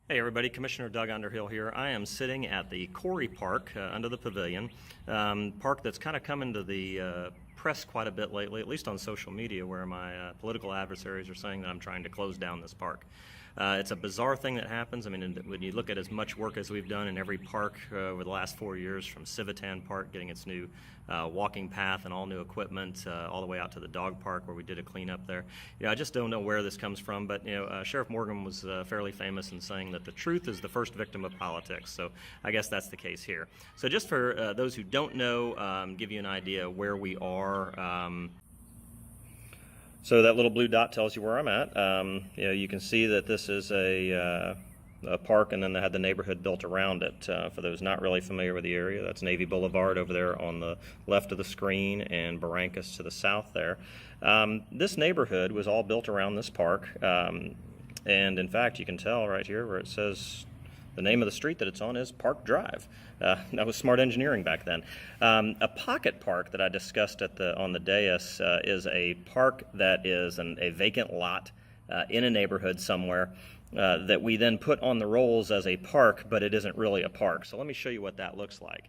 Hey everybody, Commissioner Doug Underhill here. I am sitting at the Corey Park under the pavilion, park that's kind of come into the press quite a bit lately, at least on social media, where my political adversaries are saying that I'm trying to close down this park. It's a bizarre thing that happens. I mean, when you look at as much work as we've done in every park over the last 4 years, from Civitan Park getting its new walking path and all new equipment, all the way out to the dog park where we did a cleanup there. I just don't know where this comes from, but Sheriff Morgan was fairly famous in saying that the truth is the first victim of politics. So I guess that's the case here. So just for those who don't know, give you an idea where we are. So that little blue dot tells you where I'm at. You can see that this is a park, and then they had the neighborhood built around it. For those not really familiar with the area, that's Navy Boulevard over there on the left of the screen, and Barrancas to the south there. This neighborhood was all built around this park, and in fact, you can tell right here where it says the name of the street that it's on is Park Drive. That was smart engineering back then. A pocket park that I discussed on the dais is a park that is a vacant lot in a neighborhood somewhere that we then put on the rolls as a park, but it isn't really a park. So let me show you what that looks like.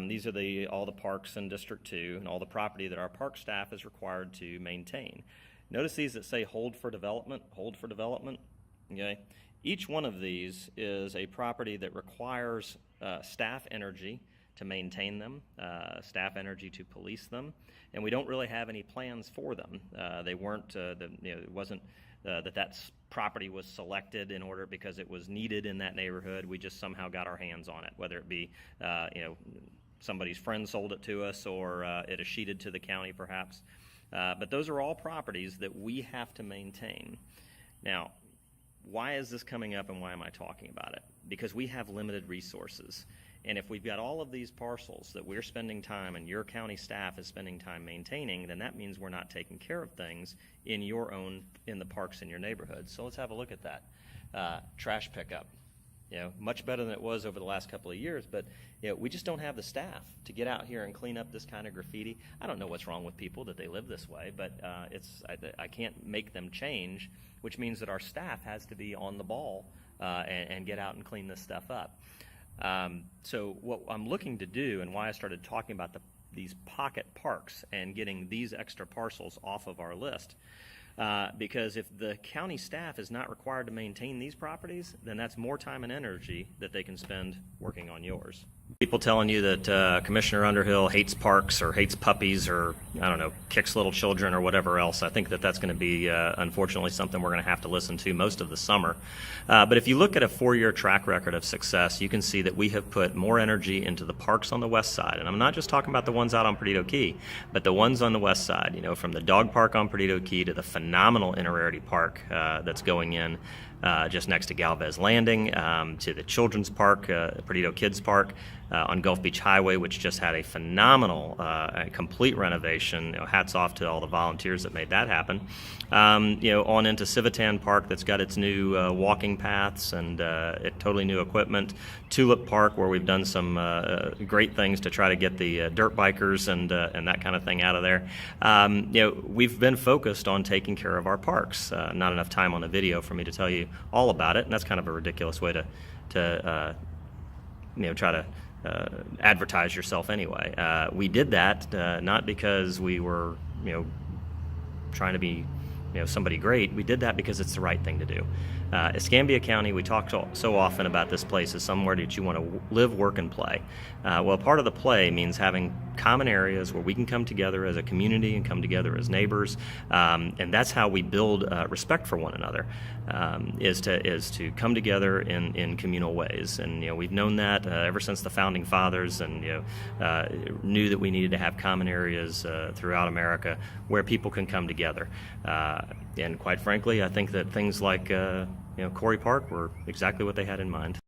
These are all the parks in District 2 and all the property that our park staff is required to maintain. Notice these that say hold for development, hold for development. Okay. Each one of these is a property that requires staff energy to maintain them, staff energy to police them, and we don't really have any plans for them. They weren't, it wasn't that property was selected in order because it was needed in that neighborhood. We just somehow got our hands on it, whether it be, somebody's friend sold it to us, or it escheated to the county perhaps. But those are all properties that we have to maintain. Now, why is this coming up and why am I talking about it? Because we have limited resources. And if we've got all of these parcels that we're spending time and your county staff is spending time maintaining, then that means we're not taking care of things in the parks in your neighborhood. So let's have a look at that. Trash pickup. Much better than it was over the last couple of years, but we just don't have the staff to get out here and clean up this kind of graffiti. I don't know what's wrong with people that they live this way, but I can't make them change, which means that our staff has to be on the ball and get out and clean this stuff up. So what I'm looking to do, and why I started talking about these pocket parks and getting these extra parcels off of our list, because if the county staff is not required to maintain these properties, then that's more time and energy that they can spend working on yours. People telling you that Commissioner Underhill hates parks or hates puppies or, I don't know, kicks little children or whatever else, I think that that's going to be, unfortunately, something we're going to have to listen to most of the summer. But if you look at a 4-year track record of success, you can see that we have put more energy into the parks on the west side. And I'm not just talking about the ones out on Perdido Key, but the ones on the west side, from the dog park on Perdido Key to the phenomenal Inner Park that's going in just next to Galvez Landing, to the children's park, Perdido Kids Park on Gulf Beach Highway, which just had a phenomenal complete renovation. Hats off to all the volunteers that made that happen. On into Civitan Park, that's got its new walking paths and totally new equipment. Tulip Park, where we've done some great things to try to get the dirt bikers and that kind of thing out of there. We've been focused on taking care of our parks. Not enough time on the video for me to tell you all about it, and that's kind of a ridiculous way to try to advertise yourself anyway. We did that not because we were trying to be somebody great. We did that because it's the right thing to do. Escambia County, we talk so often about this place as somewhere that you want to live, work, and play. Well, part of the play means having common areas where we can come together as a community and come together as neighbors, and that's how we build respect for one another, is to come together in communal ways. And we've known that ever since the founding fathers, and knew that we needed to have common areas throughout America where people can come together. And quite frankly, I think that things like Corey Park were exactly what they had in mind.